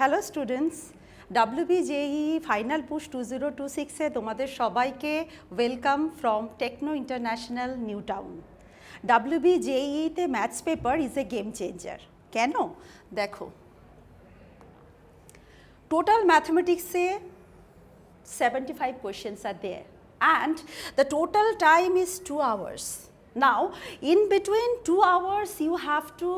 Hello students, WBJEE final push 2026 এ তোমাদের সবাইকে welcome from Techno International New Town. WBJEE তে maths paper is a game changer. কেন? দেখো, টোটাল ম্যাথমেটিক্সে 75 questions are there and the total time is 2 hours. Now, in between 2 hours you have to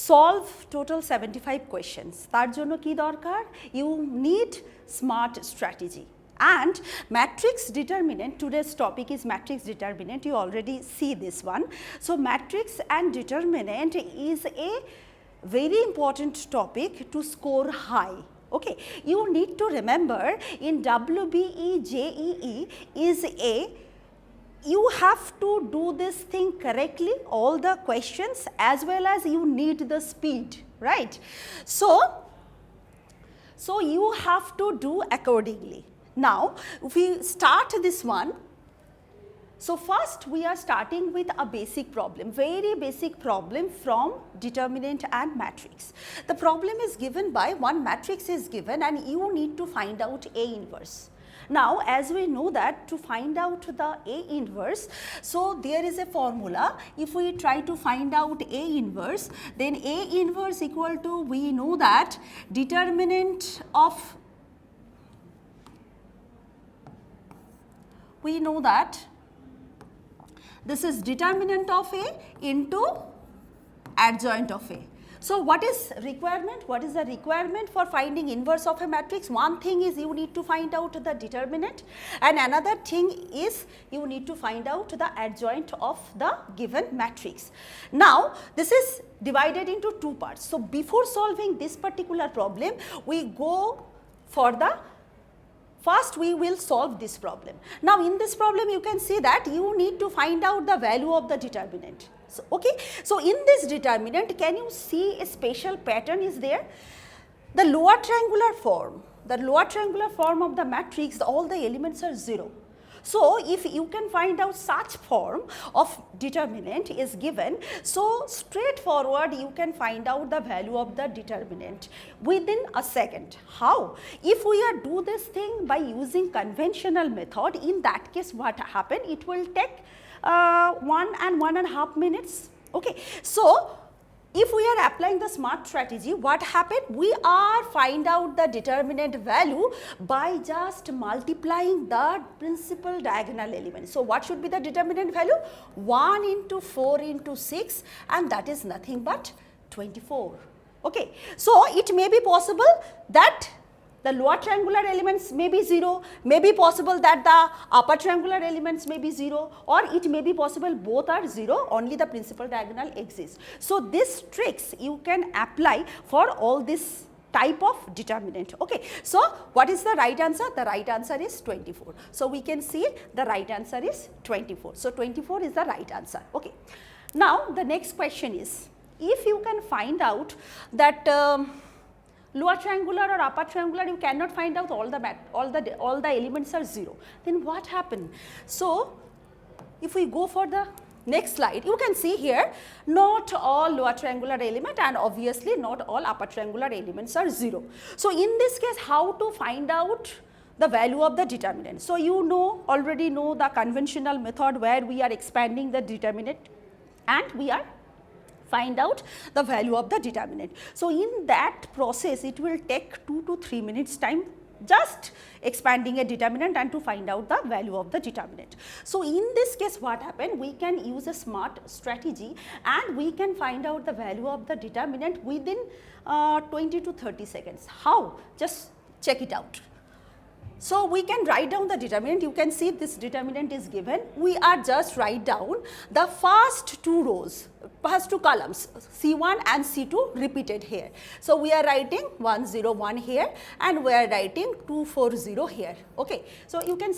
solve total 75 questions. তার জন্য কি দরকার? You need smart strategy. And matrix determinant, today's topic is matrix determinant, you already see this one. So, matrix and determinant is a very important topic to score high. Okay, you need to remember in WBJEE is a, you have to do this thing correctly, all the questions, as well as you need the speed, right? So you have to do accordingly. Now, if we start this one, so first we are starting with a basic problem, very basic problem from determinant and matrix. The problem is given by one matrix is given and you need to find out A inverse. Now, as we know that to find out the A inverse, so there is a formula. If we try to find out A inverse, then A inverse equal to, we know that determinant of, we know that this is determinant of A into adjoint of A. So, what is requirement? What is the requirement for finding inverse of a matrix? One thing is you need to find out the determinant and another thing is you need to find out the adjoint of the given matrix. Now, this is divided into two parts. So, before solving this particular problem, we go for the first we will solve this problem. Now, in this problem you can see that you need to find out the value of the determinant. So, okay. So, in this determinant, can you see a special pattern is there? The lower triangular form of the matrix, all the elements are 0. So, if you can find out such form of determinant is given, so straightforward you can find out the value of the determinant within a second. How? If we are do this thing by using conventional method, in that case what happen? It will take 1 and 1.5 minutes. Okay. So, if we are applying the smart strategy, what happened? We are find out the determinant value by just multiplying the principal diagonal element. So, what should be the determinant value? 1 into 4 into 6 and that is nothing but 24. Okay. So, it may be possible that the lower triangular elements may be 0, may be possible that the upper triangular elements may be 0, or it may be possible both are 0, only the principal diagonal exists. So, these tricks you can apply for all this type of determinant. Okay. So, what is the right answer? The right answer is 24. So, we can see the right answer is 24. So, 24 is the right answer. Okay. Now, the next question is, if you can find out that lower triangular or upper triangular, you cannot find out all the elements are 0. Then what happened? So, if we go for the next slide, you can see here not all lower triangular element and obviously not all upper triangular elements are 0. So, in this case, how to find out the value of the determinant? So, you already know the conventional method where we are expanding the determinant and we are find out the value of the determinant. So, in that process it will take 2 to 3 minutes time just expanding a determinant and to find out the value of the determinant. So, in this case what happened? We can use a smart strategy and we can find out the value of the determinant within 20 to 30 seconds. How? Just check it out. So, we can write down the determinant. You can see this determinant is given. We are just write down the first two rows, first two columns C1 and C2 repeated here. So, we are writing 101 here and we are writing 240 here. Okay. So, you can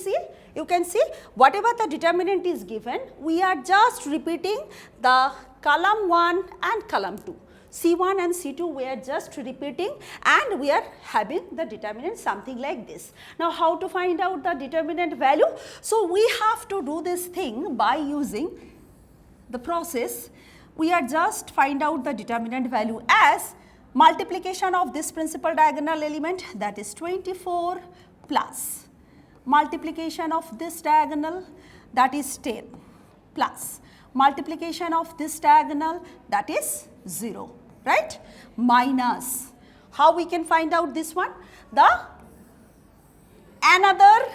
see whatever the determinant is given, we are just repeating the column 1 and column 2. C1 and C2 we are just repeating and we are having the determinant something like this. Now, how to find out the determinant value? So, we have to do this thing by using the process. We are just find out the determinant value as multiplication of this principal diagonal element, that is 24, plus multiplication of this diagonal, that is 10, plus multiplication of this diagonal, that is 0, right, minus, how we can find out this one? The another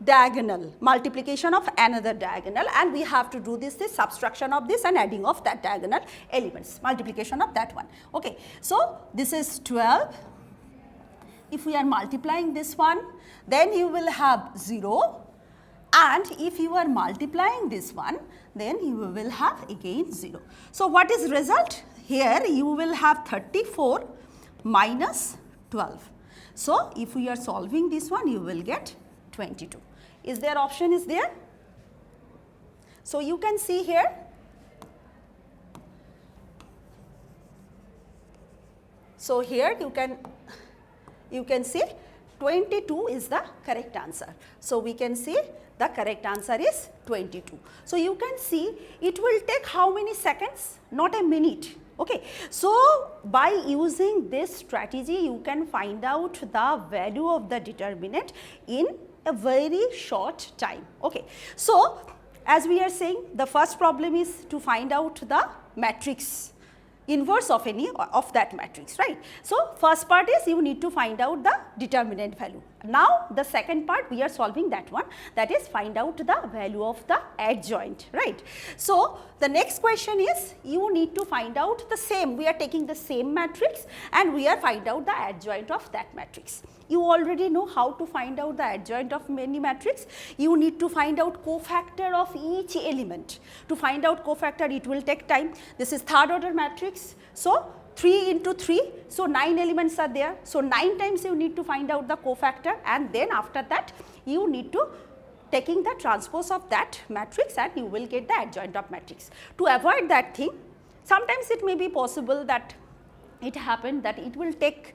diagonal, multiplication of another diagonal, and we have to do this subtraction of this and adding of that diagonal elements, multiplication of that one. Okay. So, this is 12. If we are multiplying this one, then you will have 0, and if you are multiplying this one, then you will have again 0. So, what is result? Here you will have 34 minus 12. So, if we are solving this one, you will get 22. Is there option is there? So, you can see here, so here you can see 22 is the correct answer. So, we can see the correct answer is 22. So, you can see it will take how many seconds? Not a minute. Okay. So, by using this strategy, you can find out the value of the determinant in a very short time. Okay. So, as we are saying, the first problem is to find out the matrix, inverse of any of that matrix, right. So, first part is you need to find out the determinant value. Now, the second part we are solving that one, that is find out the value of the adjoint, right. So, the next question is you need to find out the same, we are taking the same matrix and we are find out the adjoint of that matrix. You already know how to find out the adjoint of any matrix. You need to find out cofactor of each element. To find out cofactor, it will take time. This is third order matrix. So, 3 into 3, so 9 elements are there. So, 9 times you need to find out the cofactor, and then after that you need to taking the transpose of that matrix and you will get the adjoint of matrix. To avoid that thing, sometimes it may be possible that it happened that it will take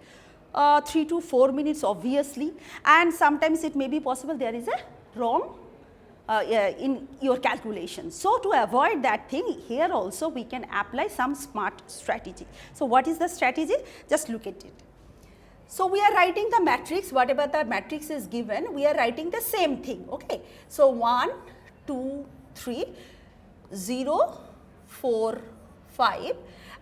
3 to 4 minutes obviously, and sometimes it may be possible there is a wrong in your calculation. So, to avoid that thing, here also we can apply some smart strategy. So, what is the strategy? Just look at it. So, we are writing the matrix, whatever the matrix is given, we are writing the same thing. Okay. So, 1, 2, 3, 0, 4, 5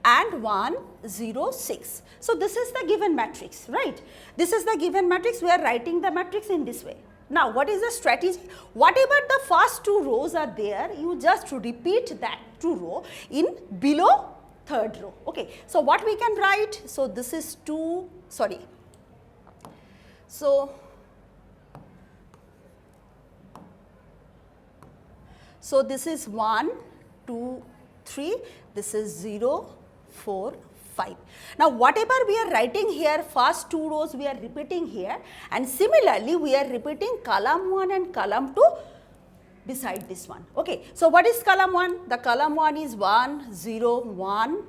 and 1, 0, 6. So, this is the given matrix, right. This is the given matrix, we are writing the matrix in this way. Now, what is the strategy? Whatever the first 2 rows are there, you just repeat that 2 row in below third row. Okay. So, what we can write? So, this is 2, sorry. So, this is 1, 2, 3, this is 0, 4, 5. Now, whatever we are writing here, first 2 rows we are repeating here, and similarly we are repeating column 1 and column 2 beside this one. Okay. So, what is column 1? The column 1 is 1, 0, 1,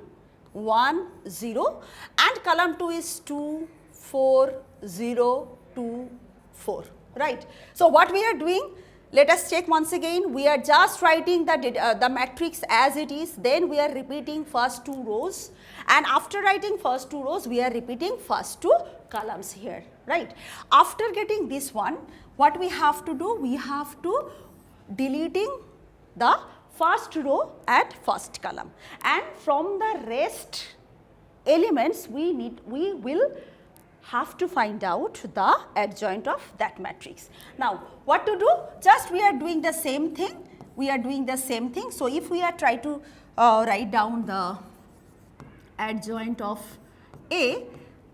1, 0, and column 2 is 2, 4, 0, 2, 4, right. So, what we are doing? Let us check once again, we are just writing the matrix as it is, then we are repeating first 2 rows, and after writing first 2 rows, we are repeating first 2 columns here, right. After getting this one, what we have to do? We have to deleting the first row and first column, and from the rest elements we will have to find out the adjoint of that matrix. Now, what to do? Just we are doing the same thing, So, if we are try to write down the adjoint of A,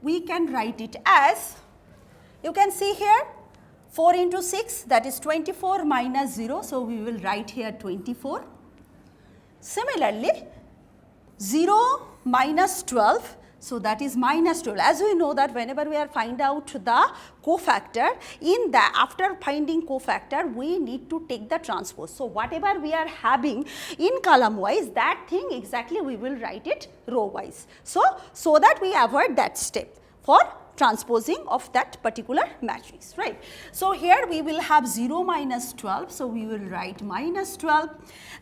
we can write it as, you can see here 4 into 6, that is 24 minus 0. So, we will write here 24. Similarly, 0 minus 12. So, that is minus 12. As we know that whenever we are find out the cofactor, in the after finding cofactor, we need to take the transpose. So, whatever we are having in column wise, that thing exactly we will write it row wise. So that we avoid that step for transposing of that particular matrix, right. So, here we will have 0 minus 12. So, we will write minus 12,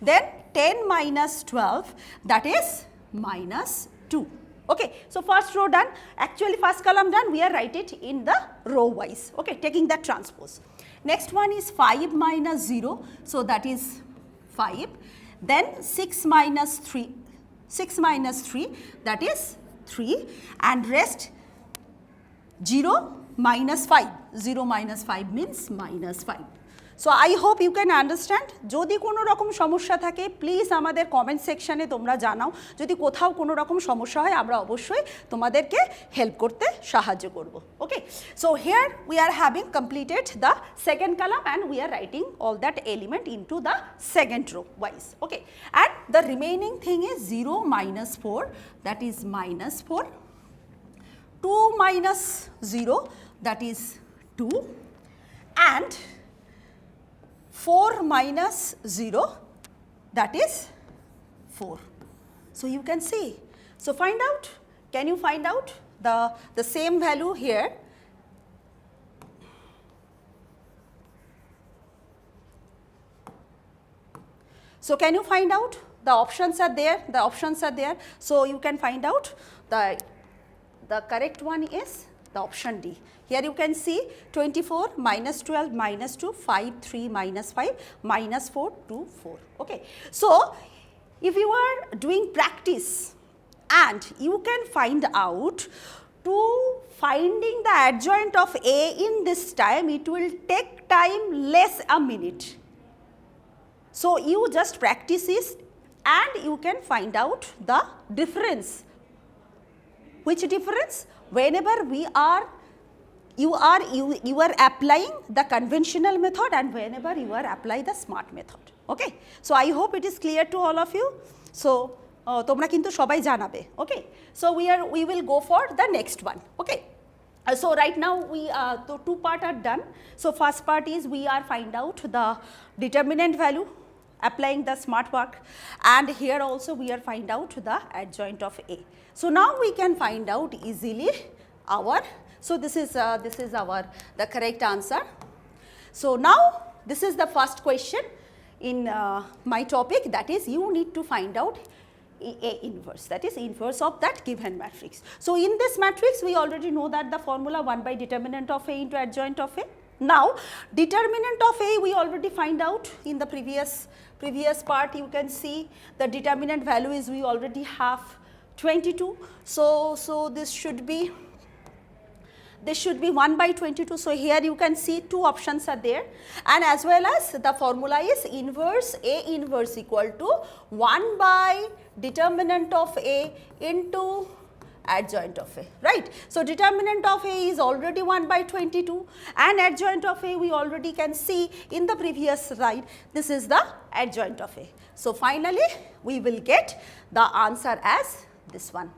then 10 minus 12, that is minus 2. Okay, so first row done, actually first column done, we are write it in the row wise, okay, taking that transpose. Next one is 5 minus 0, so that is 5, then 6 minus 3, that is 3, and rest 0 minus 5, 0 minus 5 means minus 5. So I hope you can understand. যদি কোনো রকম সমস্যা থাকে please আমাদের comment সেকশনে তোমরা জানাও, যদি কোথাও কোনো রকম সমস্যা হয় আমরা অবশ্যই তোমাদেরকে হেল্প করতে সাহায্য করব। Okay, so here we are having completed the second column and we are writing all that element into the second row wise. Okay, and the remaining thing is 0 minus 4, that is minus 4, 2 minus 0, that is 2, and 4 minus 0, that is 4. So you can see. So find out, can you find out the same value here? So can you find out? The options are there, the options are there. So you can find out the correct one is the option D. Here you can see 24 minus 12 minus 2, 5, 3 minus 5, minus 4, 2, 4. Okay. So if you are doing practice and you can find out to finding the adjoint of A in this time, it will take time less a minute. So you just practice this and you can find out the difference. Which difference? Whenever you are applying the conventional method and whenever you are apply the smart method. Okay, so I hope it is clear to all of you. So তোমরা কিন্তু সবাই জানাবে। Okay, so we will go for the next one. Okay, so right now we the two part are done. So first part is we are find out the determinant value applying the smart work, and here also we are find out the adjoint of A. So now we can find out easily our, so this is our the correct answer. So now this is the first question in my topic, that is you need to find out A inverse, that is inverse of that given matrix. So in this matrix we already know that the formula 1 by determinant of A into adjoint of A. Now determinant of A we already find out in the previous part. You can see the determinant value is we already have 22. So this should be 1 by 22. So here you can see two options are there, and as well as the formula is inverse A inverse equal to 1 by determinant of A into adjoint of A, right. So determinant of A is already 1 by 22 and adjoint of A we already can see in the previous slide, this is the adjoint of A. So finally we will get the answer as this one.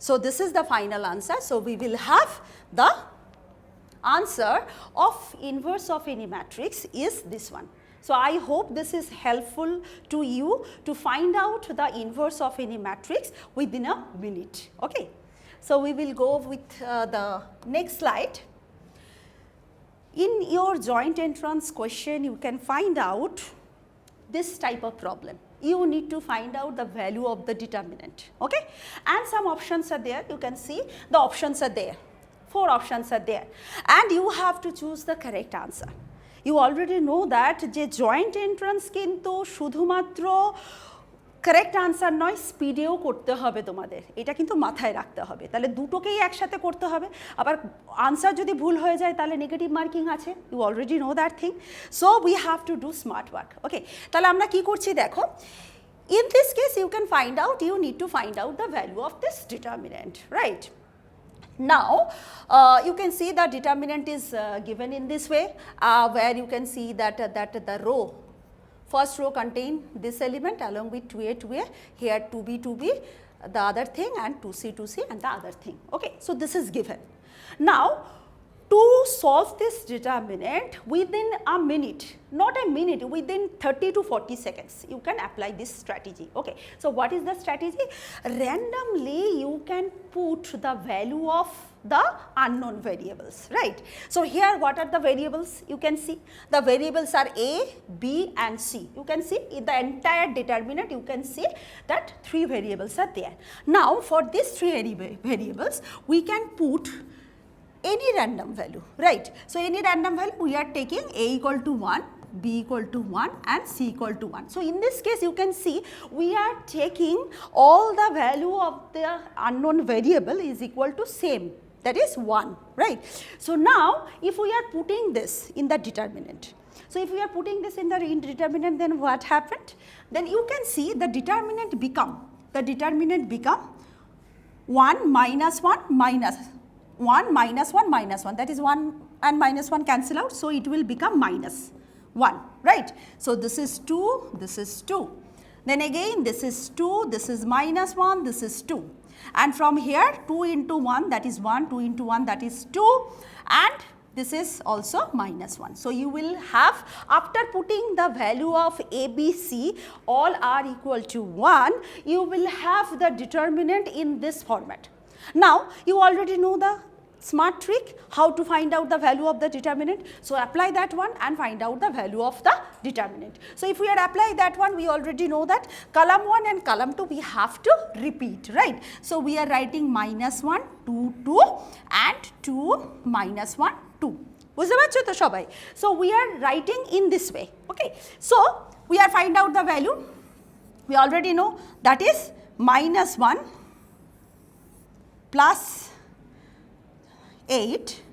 So this is the final answer. So we will have the answer of inverse of any matrix is this one. So I hope this is helpful to you to find out the inverse of any matrix within a minute. Okay. So we will go with the next slide. In your joint entrance question you can find out this type of problem. You need to find out the value of the determinant, okay, and some options are there. You can see the options are there, 4 options are there, and you have to choose the correct answer. You already know that je joint entrance kintu shudhumatro correct answer noy, স্পিডেও করতে হবে তোমাদের, এটা কিন্তু মাথায় রাখতে হবে, তাহলে দুটোকেই একসাথে করতে হবে। আবার আনসার যদি ভুল হয়ে যায় তাহলে নেগেটিভ মার্কিং আছে, you already know that thing. So we have to do smart work. Okay, তাহলে আমরা কি করছি দেখো, in this case you can find out, you need to find out the value of this determinant, right? Now you can see the determinant is given in this way, where you can see that the row, first row contain this element along with 2A 2A, here 2B 2B, the other thing, and 2C 2C and the other thing. Okay, so this is given. Now to solve this determinant within a minute, not a minute, within 30 to 40 seconds, you can apply this strategy. Okay. So, what is the strategy? Randomly you can put the value of the unknown variables, right. So, here what are the variables? You can see the variables are A, B and C. You can see in the entire determinant, you can see that 3 variables are there. Now, for these 3 variables, we can put any random value, right. So, any random value we are taking A equal to 1, B equal to 1 and C equal to 1. So, in this case you can see we are taking all the value of the unknown variable is equal to same, that is 1, right. So, now if we are putting this in the determinant, so if we are putting this in the determinant, then what happened? Then you can see the determinant become 1 minus 1 minus 1 minus 1 minus 1, that is 1 and minus 1 cancel out. So, it will become minus 1, right. So, this is 2, this is 2, then again this is 2, this is minus 1, this is 2, and from here 2 into 1 that is 1, 2 into 1 that is 2, and this is also minus 1. So, you will have, after putting the value of A, B, C all are equal to 1, you will have the determinant in this format. Now, you already know the smart trick how to find out the value of the determinant. So, apply that one and find out the value of the determinant. So, if we are applying that one, we already know that column 1 and column 2 we have to repeat, right. So, we are writing minus 1, 2, 2 and 2 minus 1, 2. বুঝতে পারছো তো সবাই? So, we are writing in this way, okay. So, we are find out the value, we already know that is minus 1 plus 8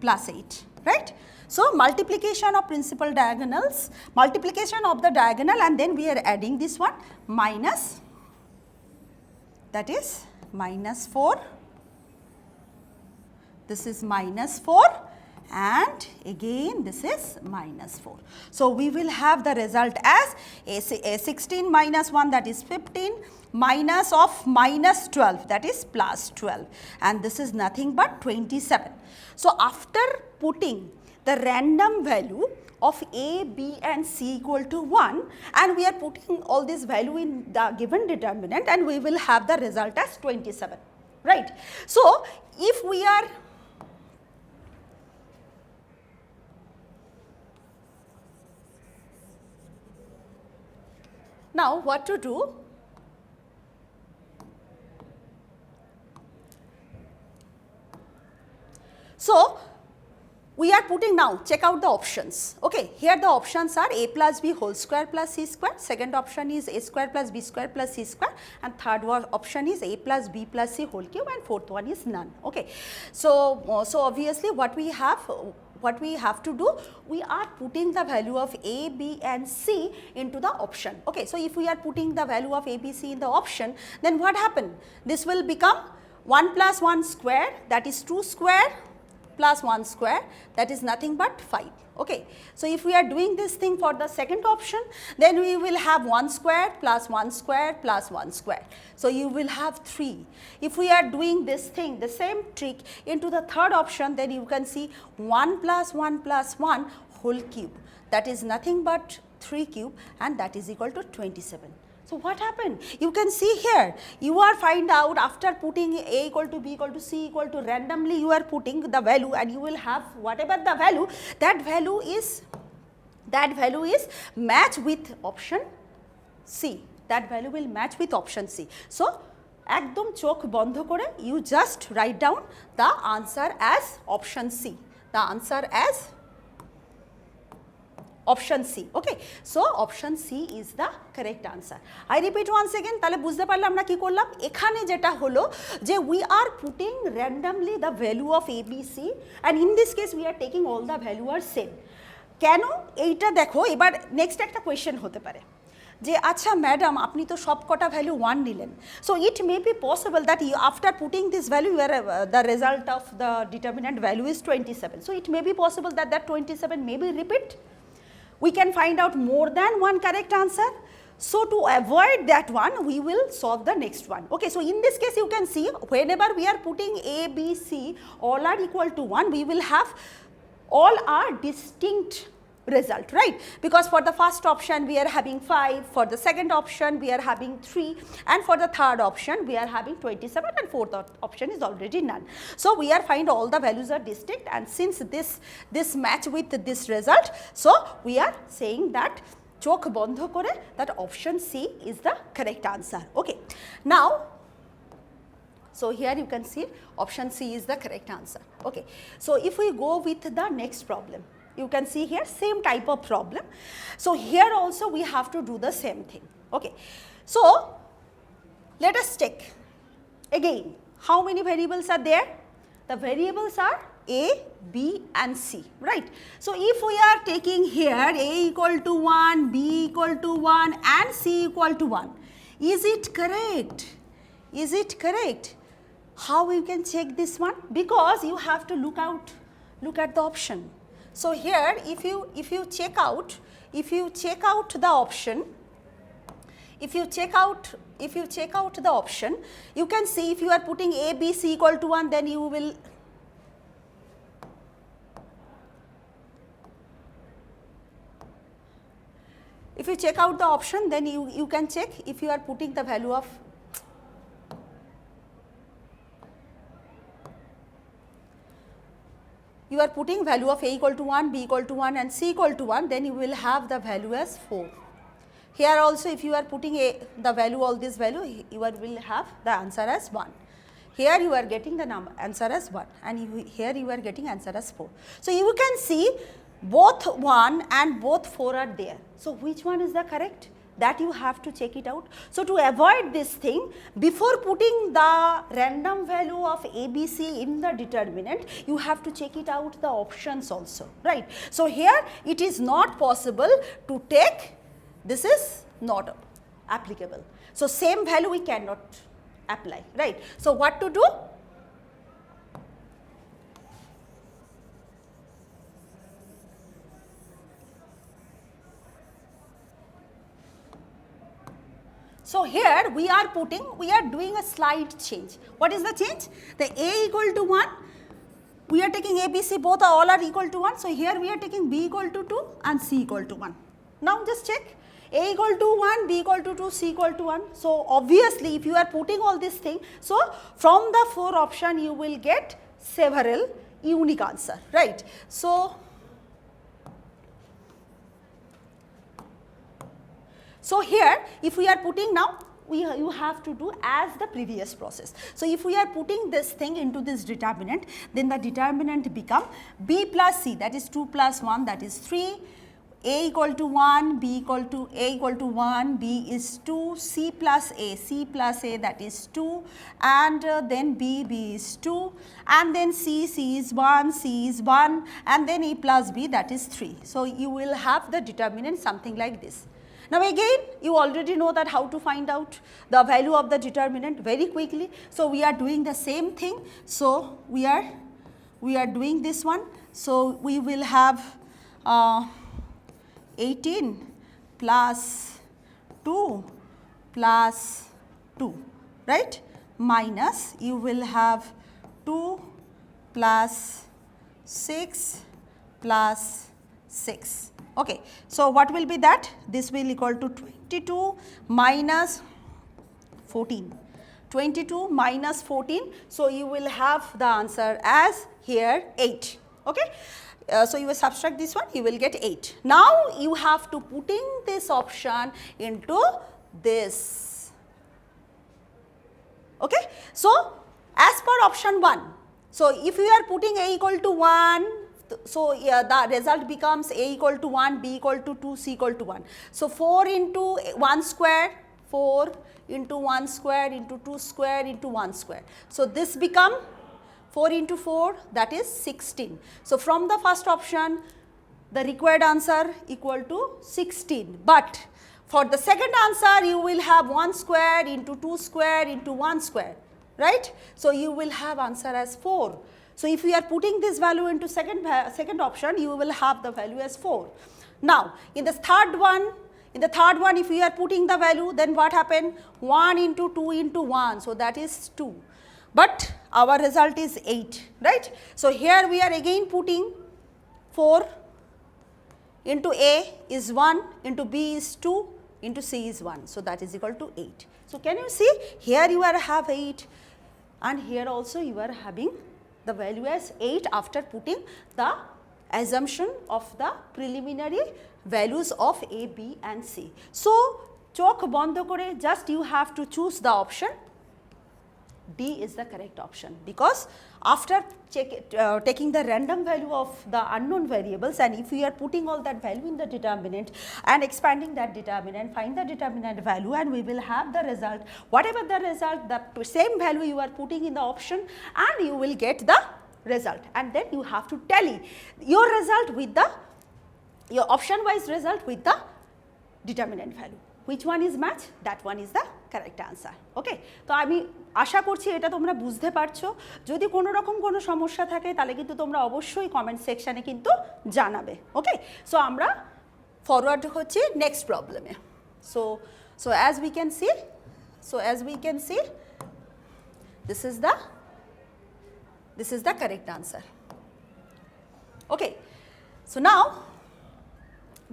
plus 8, right. So, multiplication of principal diagonals, multiplication of the diagonal, and then we are adding this one minus, that is minus 4, this is minus 4 and again this is minus 4. So, we will have the result as a 16 minus 1 that is 15 minus of minus 12 that is plus 12, and this is nothing but 27. So, after putting the random value of A, B and C equal to 1 and we are putting all this value in the given determinant, and we will have the result as 27, right. So, if we are now what to do? So, we are putting now, check out the options, okay. Here the options are A plus B whole square plus C square, second option is A square plus B square plus C square, and third option is A plus B plus C whole cube, and fourth one is none, okay. So, obviously what we have to do, we are putting the value of A, B and C into the option, okay. So, if we are putting the value of A, B, C in the option, then what happen? This will become 1 plus 1 square, that is 2 square plus 1 square, that is nothing but 5, okay. So, if we are doing this thing for the second option, then we will have 1 square plus 1 square plus 1 square. So, you will have 3. If we are doing this thing, the same trick into the third option, then you can see 1 plus 1 plus 1 whole cube, that is nothing but 3 cube, and that is equal to 27. So, what happened? You can see here, you are find out after putting A equal to B equal to C equal to, randomly you are putting the value, and you will have whatever the value, that value is match with option C, that value will match with option C. So, একদম চোখ বন্ধ করে you just write down the answer as option C, the answer as option C, okay. So, option C is the correct answer. I repeat once again, তাহলে বুঝতে পারলে আমরা কি করলাম, এখানে যেটা হলো যে we are putting randomly the value of A, B, C, and in this case we are taking all the value are same. কেন এইটা দেখো, এবার নেক্সট একটা কোয়েশ্চেন হতে পারে যে আচ্ছা ম্যাডাম আপনি তো সব কটা ভ্যালু 1 নিলেন, so it may be possible that after putting this value the result of the determinant value is 27. So, it may be possible that 27 may be repeat. We can find out more than one correct answer. So to avoid that one, we will solve the next one. Okay, so in this case you can see whenever we are putting A, B, C all are equal to 1, we will have all are distinct result, right? Because for the first option we are having 5, for the second option we are having 3, and for the third option we are having 27, and fourth option is already none. So we are find all the values are distinct, and since this match with this result, so we are saying that chok bondho kore that option C is the correct answer. Okay. Now, so here you can see option C is the correct answer. Okay. So if we go with the next problem, you can see here same type of problem. So here also we have to do the same thing. Okay. So let us check again how many variables are there. The variables are A, B and C, right. So if we are taking here A equal to 1, B equal to 1 and C equal to 1, is it correct? Is it correct? How you can check this one? Because you have to look at the option. So here if you check out the option, if you check out the option, you can see if you are putting A, B, C equal to 1, then you will if you check out the option, then you can check if you are putting the value of you are putting value of A equal to 1, B equal to 1 and C equal to 1, then you will have the value as 4. Here also if you are putting the value, all this value, you will have the answer as 1. Here you are getting the answer as 1 and here you are getting answer as 4. So you can see both 1 and both 4 are there. So which one is the correct? That you have to check it out. So to avoid this thing, before putting the random value of A, B, C in the determinant, you have to check it out the options also, right. So here it is not possible to take, this is not applicable. So same value we cannot apply, right. So what to do? So here we are doing a slight change. What is the change? The A equal to 1, we are taking A, B, C, both all are equal to 1. So here we are taking B equal to 2 and C equal to 1. Now just check, A equal to 1, B equal to 2, C equal to 1. So obviously if you are putting all this thing, so from the 4 option you will get several unique answer, right. So here if we are putting now, you have to do as the previous process. So if we are putting this thing into this determinant, then the determinant become B plus C, that is 2 plus 1, that is 3, A equal to 1, B equal to A equal to 1, B is 2, C plus A, that is 2, and then B is 2, and then C is 1, and then A plus B, that is 3. So you will have the determinant something like this. Now again you already know that how to find out the value of the determinant very quickly. So we are doing the same thing. So we are doing this one. So we will have 18 plus 2 plus 2, right, minus you will have 2 plus 6 plus 6. Okay. So what will be that? This will equal to 22 minus 14. 22 minus 14. So you will have the answer as here 8. Okay. So you will subtract this one, you will get 8. Now you have to putting this option into this. Okay. So as per option 1, so if you are putting A equal to 1, so the result becomes A equal to 1, B equal to 2, C equal to 1. So 4 into 1 square, 4 into 1 square into 2 square into 1 square. So this become 4 into 4, that is 16. So from the first option the required answer equal to 16, but for the second answer you will have 1 square into 2 square into 1 square, right. So you will have answer as 4. So if we are putting this value into second option, you will have the value as 4. Now in the third one In the third one, if we are putting the value, then what happened? 1 into 2 into 1, so that is 2. But our result is 8, right? So here we are again putting 4 into A is 1, into B is 2, into C is 1. So that is equal to 8. So can you see, here you are have 8 and here also you are having the value as 8 after putting the assumption of the preliminary values of A, B and C. So chok bondo kore, just you have to choose the option D is the correct option, because after taking the random value of the unknown variables, and if we are putting all that value in the determinant and expanding that determinant, find the determinant value and we will have the result, whatever the result, the same value you are putting in the option and you will get the result, and then you have to tally your result with the, your option wise result with the determinant value. Which one is match? That one is the correct answer. Okay, তো আমি আশা করছি এটা তোমরা বুঝতে পারছো। যদি কোনো রকম কোনো সমস্যা থাকে তাহলে কিন্তু তোমরা অবশ্যই কমেন্ট সেকশনে কিন্তু জানাবে। ওকে, সো আমরা ফরওয়ার্ড হচ্ছি নেক্সট প্রবলেমে। So as we can see this is the correct answer. Okay, so now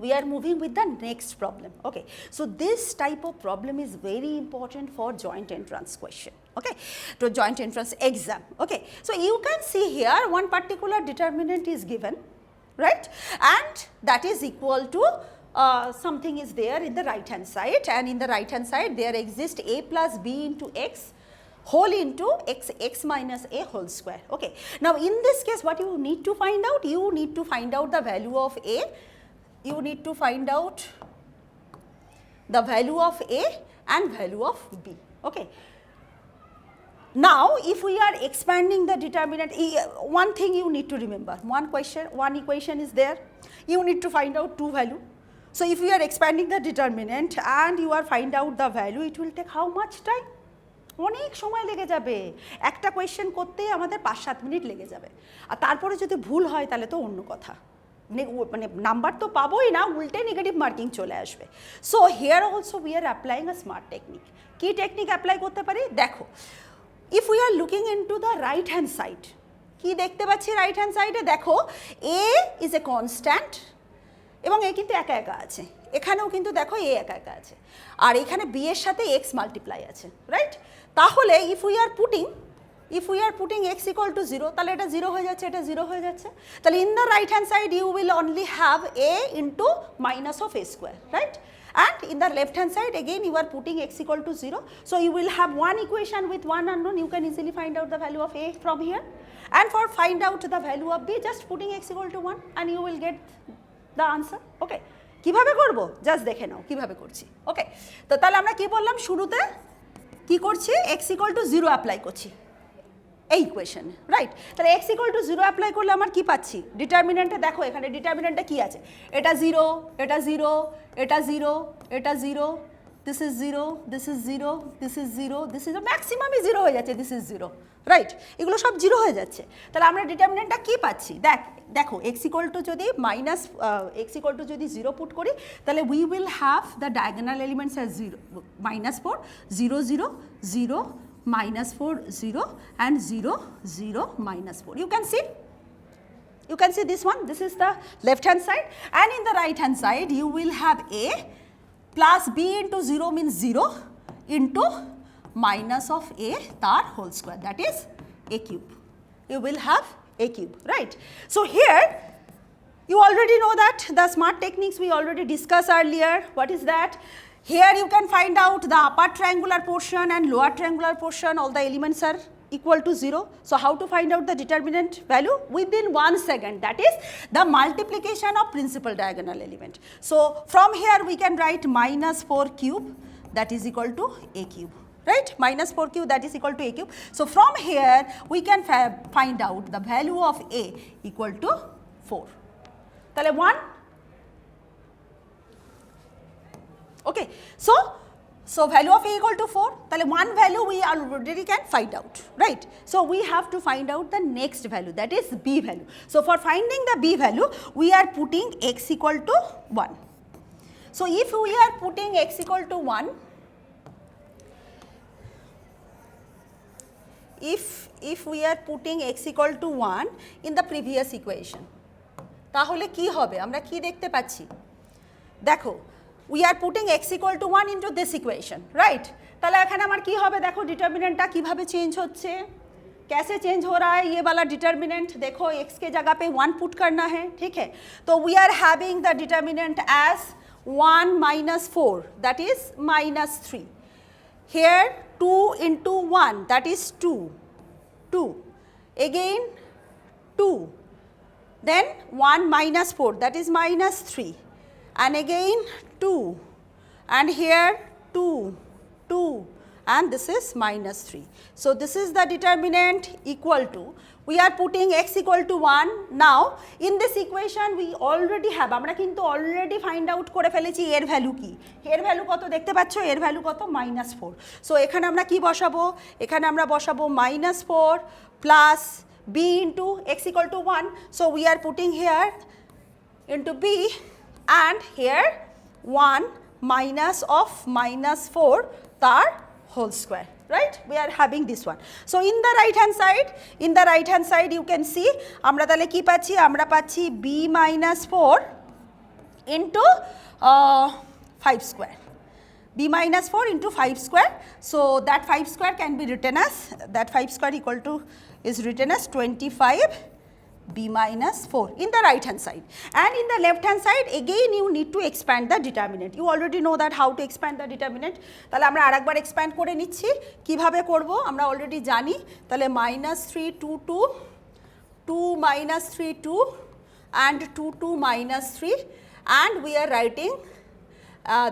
we are moving with the next problem. Okay, so this type of problem is very important for joint entrance question, okay, to joint entrance exam. Okay, so you can see here one particular determinant is given, right, and that is equal to something is there in the right hand side, and in the right hand side there exists a plus b into x whole into x minus a whole square. Okay, now in this case what you need to find out? You need to find out the value of a, you need to find out the value of A and value of B. Okay. Now, if we are expanding the determinant, one thing you need to remember, one equation is there, you need to find out two value. So if you are expanding the determinant and you are find out the value, it will take how much time? অনেক সময় লেগে যাবে, একটা question করতেই আমাদের 5-7 minute লেগে যাবে, আর তারপরে যদি ভুল হয় তাহলে তো অন্য কথা, মানে নাম্বার তো পাবোই না, উল্টে নেগেটিভ মার্কিং চলে আসবে। So here also we are applying a smart technique. কি টেকনিক অ্যাপ্লাই করতে পারি? দেখো, if we are looking into the right hand side, কি দেখতে পাচ্ছি রাইট হ্যান্ড সাইডে? দেখো, এ ইজ এ কনস্ট্যান্ট এবং এ কিন্তু একা একা আছে, এখানেও কিন্তু দেখো এ একা একা আছে, আর এখানে বি এর সাথে এক্স মাল্টিপ্লাই আছে, রাইট? তাহলে if we are putting x equal to 0, তাহলে এটা 0 হয়ে যাচ্ছে, এটা 0 হয়ে যাচ্ছে, তাহলে in the right hand side you will only have a into minus of a square, right? And in the left hand side again you are putting x equal to 0, so you will have one equation with one unknown, you can easily find out the value of a from here, and for find out the value of b just putting x equal to 1 and you will get the answer. Okay, কিভাবে করব just দেখে নাও কিভাবে করছি। ওকে, তো তাহলে আমরা কি বললাম শুরুতে, কি করছি? x equal to 0 অ্যাপ্লাই করছি এই ইকুয়েশনে, রাইট? তাহলে x equal to 0 অ্যাপ্লাই করলে আমার কি পাচ্ছি? ডিটারমিনেন্টে দেখো, এখানে ডিটারমিনেন্টে কি আছে? এটা 0, এটা 0, এটা 0, এটা 0, this is 0, this is 0, this is 0, this is ম্যাক্সিমামই 0 হয়ে যাচ্ছে, দিস ইজ 0, রাইট? এগুলো সব 0 হয়ে যাচ্ছে, তাহলে আমরা ডিটারমিনেন্টটা কি পাচ্ছি? দেখো x equal to যদি মাইনাস x equal to যদি 0 পুট করি তাহলে we will have the diagonal elements as 0, -4, 0, 0, 0, -4, 0 and 0, 0, -4. You can see this one, this is the left hand side, and in the right hand side you will have a plus b into 0 means 0 into minus of a tar whole square, that is a cube. You will have a cube, right? So here you already know that the smart techniques we already discussed earlier. What is that? Here you can find out the upper triangular portion and lower triangular portion, all the elements are equal to 0. So how to find out the determinant value? Within 1 second, that is the multiplication of principal diagonal element. So from here we can write -4 cube that is equal to a cube, right? -4 cube that is equal to a cube. So from here we can find out the value of a equal to 4. তাহলে 1. Okay, so value of a equal to 4, তাহলে one value we already can find out, right? So we have to find out the next value, that is b value. So for finding the b value we are putting x equal to 1. So if we are putting x equal to 1, if we are putting x equal to 1 in the previous equation, তাহলে কি হবে? আমরা কি দেখতে পাচ্ছি? দেখো, we are putting x equal to 1 into this equation, right? তাহলে এখানে আমার কি হবে? দেখো ডিটারমিনেন্টটা কিভাবে চেঞ্জ হচ্ছে, कैसे चेंज हो रहा है ये वाला डिटर्मिनेंट. देखो x के जगह पे 1 पुट करना है, ठीक है. तो we are having the determinant as 1 minus 4, that is minus 3. Here 2 into 1, that is 2. 2. Again 2. Then 1 minus 4, that is minus 3. And again 2. And here 2. 2. And this is minus 3. So this is the determinant equal to, we are putting x equal to 1. Now in this equation we already have, আমরা কিন্তু already find out করে ফেলেছি এর value কি, এর value কত দেখতে পাচ্ছ, এর ভ্যালু কত, -4. সো এখানে আমরা কি বসাবো, এখানে আমরা বসাবো -4 plus b into x equal to 1. So we are putting here into b, and here 1 minus of -4 তার whole square, right? We are having this one. So in the right hand side you can see আমরা তাহলে কি পাচ্ছি, আমরা পাচ্ছি b -4 into 5 square, b -4 into 5 square. So that 5 square can be written as, that 5 square equal to is written as 25 b -4 in the right hand side. And in the left hand side again you need to expand the determinant. You already know that how to expand the determinant. তাহলে আমরা আরেকবার expand করে নিচ্ছি, কিভাবে করব আমরা already জানি. তাহলে -3 2 2, 2 -3 2, and 2 2 -3, and we are writing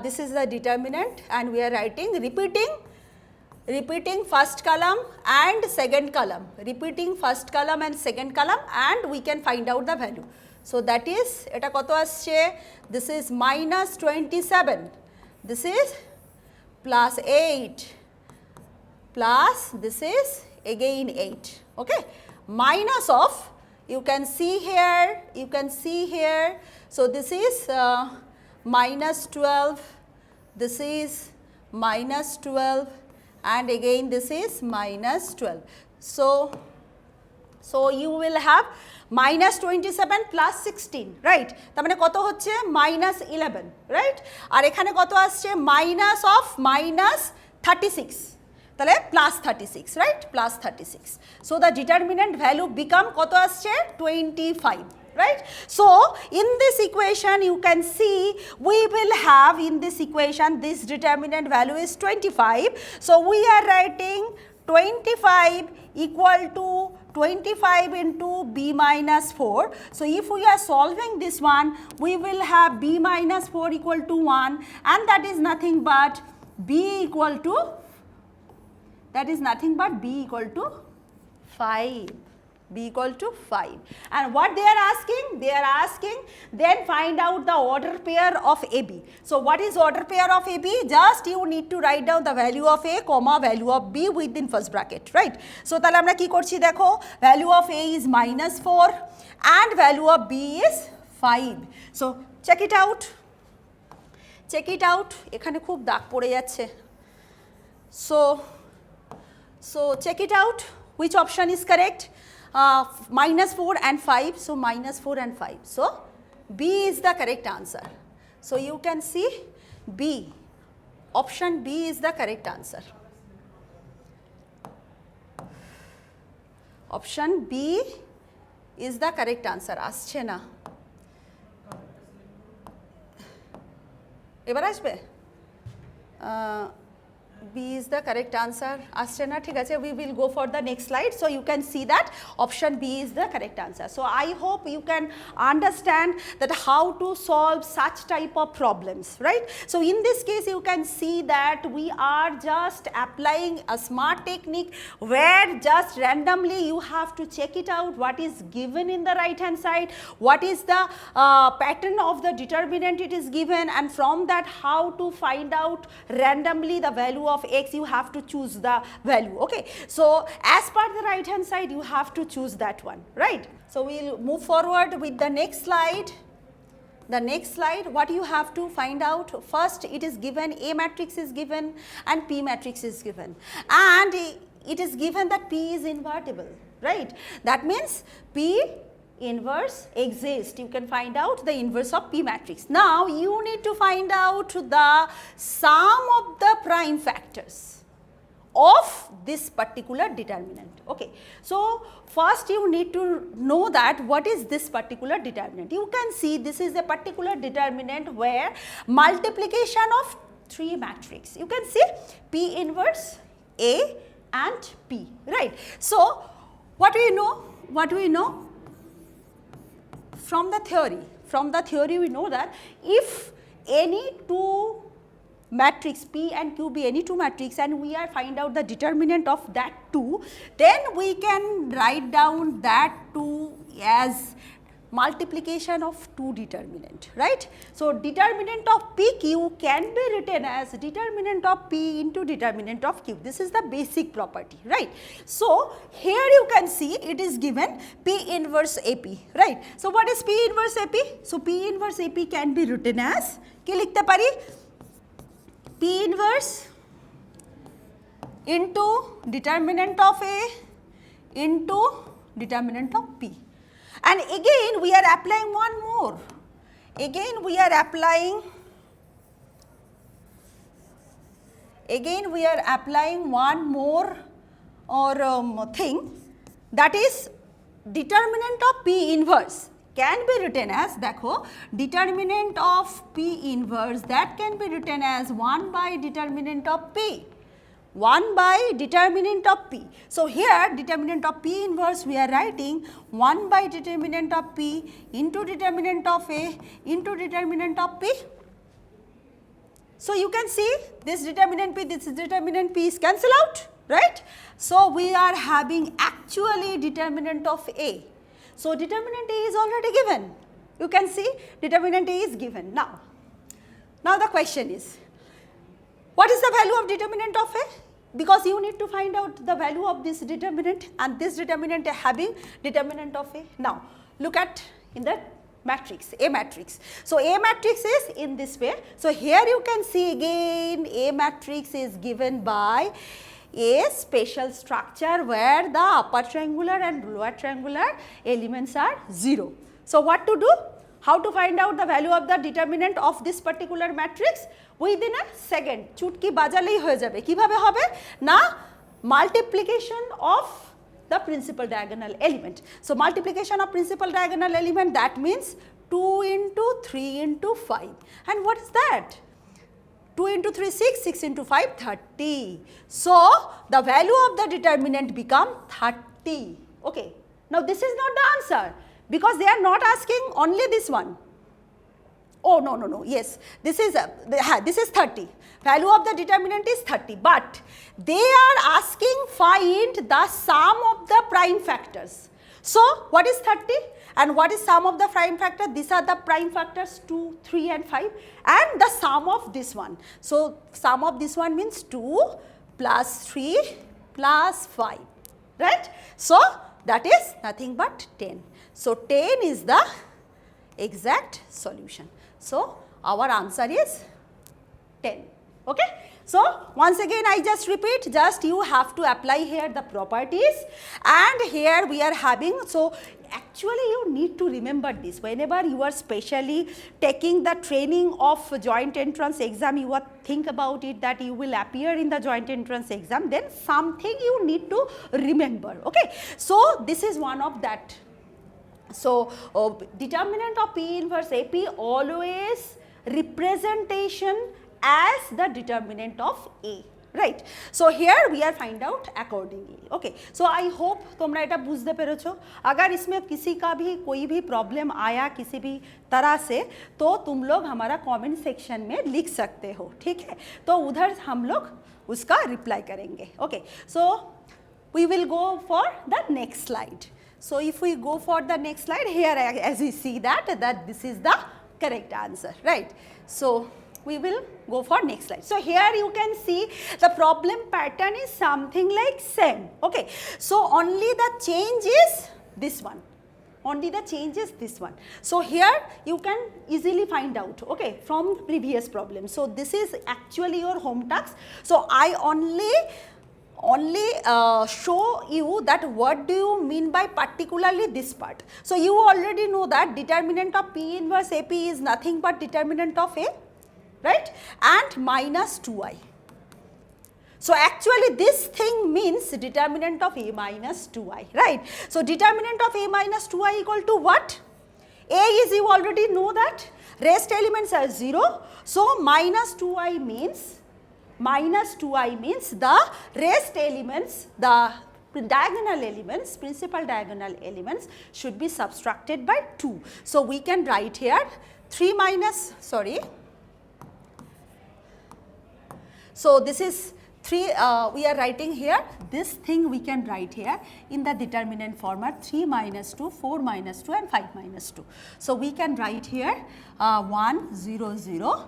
this is the determinant, and we are writing repeating first column and second column, repeating first column and second column, and we can find out the value. So that is, এটা কত আসছে, this is -27, this is +8, plus this is again 8, okay, minus of, you can see here, so this is -12, this is -12, and again this is -12. So you will have -27 plus 16, right? তার মানে কত হচ্ছে, -11, right? আর এখানে কত আসছে, minus of -36, তাহলে +36, right? +36. So the determinant value become কত আসছে, 25. Right? So in this equation you can see we will have, in this equation this determinant value is 25. So we are writing 25 equal to 25 into b -4. So if we are solving this one, we will have b -4 equal to 1, and that is nothing but b equal to 5. b equal to 5. And what they are asking? They are asking then find out the order pair of AB. So what is order pair of AB? Just you need to write down the value of A comma value of B within first bracket, right? So তাহলে আমরা কি করছি দেখো, value of A is -4 and value of B is 5. So check it out. এখানে খুব দাগ পড়ে যাচ্ছে. So check it out, which option is correct? -4 and 5, so -4 and 5. So B is the correct answer. So you can see B, option B is the correct answer. Option B is the correct answer. আসছে না, এবার আসবে, B is the correct answer. আসছে না, ঠিক আছে, we will go for the next slide. So you can see that option B is the correct answer. So I hope you can understand that how to solve such type of problems, right? So in this case you can see that we are just applying a smart technique where just randomly you have to check it out what is given in the right hand side, what is the pattern of the determinant it is given, and from that how to find out randomly the value of x, you have to choose the value, okay? So as per the right hand side you have to choose that one, right? So we'll move forward with the next slide. the next slide, what you have to find out? First, it is given, A matrix is given and P matrix is given, and it is given that P is invertible, right? That means P inverse exists. You can find out the inverse of P matrix. Now, you need to find out the sum of the prime factors of this particular determinant. Okay. So, first you need to know that what is this particular determinant. You can see this is a particular determinant where multiplication of 3 matrix. You can see P inverse A and P, right. So, what do we know? What do we know? From the theory we know that if any two matrix P and Q be any two matrix and we are find out the determinant of that two, then we can write down that two as multiplication of two determinant, right. So, determinant of PQ can be written as determinant of P into determinant of Q. This is the basic property, right. So, here you can see it is given P inverse AP, right. So, what is P inverse AP? So, P inverse AP can be written as, ki likhte pari? P inverse into determinant of A into determinant of P. And again we are applying one more, again we are applying one more thing, that is determinant of P inverse can be written as, dekho, determinant of P inverse that can be written as 1 by determinant of P. 1 by determinant of P. So, here determinant of P inverse we are writing 1 by determinant of P into determinant of A into determinant of P. So, you can see this determinant P, this determinant P is cancel out, right. So, we are having actually determinant of A. So, determinant A is already given, you can see determinant A is given. Now the question is, what is the value of determinant of A? Because you need to find out the value of this determinant, and this determinant having determinant of A. Now, look at in the matrix, A matrix. So, A matrix is in this way. So, here you can see again A matrix is given by a special structure where the upper triangular and lower triangular elements are 0. So, what to do? How to find out the value of the determinant of this particular matrix? Within a second, চুটকি বাজালেই হয়ে যাবে, কিভাবে হবে না, multiplication of the principal diagonal element. So, multiplication of principal diagonal element, that means 2 into 3 into 5, and what is that? 2 into 3 6, 6 into 5 30. So, the value of the determinant become 30. Okay. Now, this is not the answer, because they are not asking only this one. Oh, no, yes, this is 30, value of the determinant is 30, but they are asking find the sum of the prime factors. So, what is 30 and what is sum of the prime factor? These are the prime factors 2, 3 and 5 and the sum of this one. So, sum of this one means 2 plus 3 plus 5, right. So, that is nothing but 10. So, 10 is the exact solution. So, our answer is 10. Okay. So, once again I just repeat, just you have to apply here the properties, and here we are having, so actually you need to remember this whenever you are specially taking the training of joint entrance exam, you are think about it that you will appear in the joint entrance exam, then something you need to remember. Okay. So, this is one of that. So, determinant of P inverse AP always representation as the determinant of A, right. So, here we are find out accordingly. Okay. So, I hope তোমরা এটা বুঝতে পেরেছো। अगर इसमें किसी का भी कोई भी प्रॉब्लम आया किसी भी तरह से, तो तुम लोग हमारा कमेंट सेक्शन में लिख सकते हो, ठीक है। तो उधर हम लोग उसका रिप्लाई करेंगे। Okay. So we will go for the next slide. So, if we go for the next slide, here as we see that this is the correct answer, right. So, we will go for next slide. So, here you can see the problem pattern is something like same. Okay. So, only the change is this one. only the change is this one. So here you can easily find out, okay, from previous problem. So this is actually your home task. So I only show you that what do you mean by particularly this part. So you already know that determinant of P inverse AP is nothing but determinant of A, right, and minus 2i. So actually this thing means determinant of A minus 2i, right. So determinant of A minus 2i equal to what? A is, you already know that, rest elements are 0. So minus 2i means the rest elements, the diagonal elements, principal diagonal elements should be subtracted by 2. So we can write here 3 minus, sorry. So this is 3, we are writing here, this thing we can write here in the determinant format 3 minus 2, 4 minus 2 and 5 minus 2. So we can write here 1, 0, 0,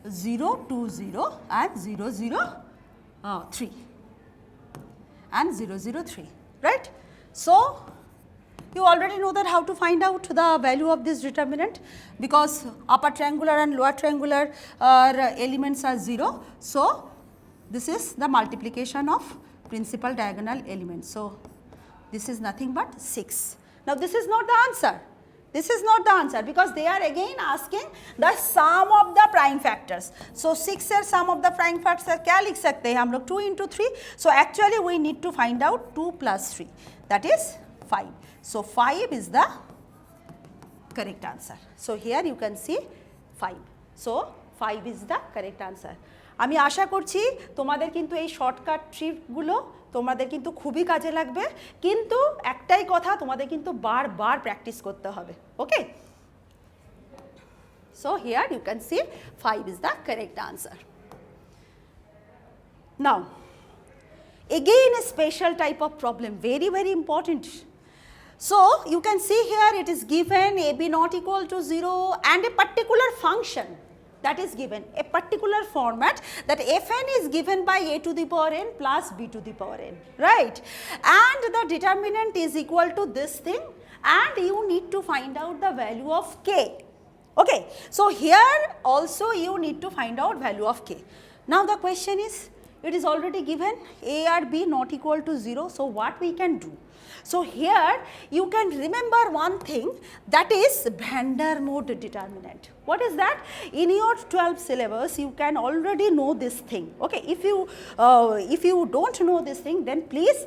0, 2, 0 and 0, 0, 3 and 0, 0, 3, right. So you already know that how to find out the value of this determinant, because upper triangular and lower triangular elements are 0. So this is the multiplication of principal diagonal elements. So this is nothing but 6. Now this is not the answer. This is not the answer, because they are again asking the sum of the prime factors. So 6 है sum of the prime factors क्या लिख सकते हैं हम लोग 2 into 3. So actually we need to find out 2 plus 3, that is 5. So 5 is the correct answer. So here you can see 5. So 5 is the correct answer. আমি আশা করছি তোমাদের কিন্তু এই শর্টকাট ট্রিকগুলো তোমাদের কিন্তু খুবই কাজে লাগবে, কিন্তু একটাই কথা, তোমাদের কিন্তু বারবার প্র্যাকটিস করতে হবে, okay. So here you can see 5 is the correct answer. Now again a special type of problem, very very important. So you can see here it is given AB not equal to 0 and a particular function that is given, a particular format that fn is given by a to the power n plus b to the power n, right, and the determinant is equal to this thing and you need to find out the value of k, okay. So here also you need to find out value of k. Now the question is, it is already given a or b not equal to 0, so what we can do? So here you can remember one thing, that is van der Mode determinant. What is that? In your 12 syllabus you can already know this thing, okay. If you don't know this thing, then please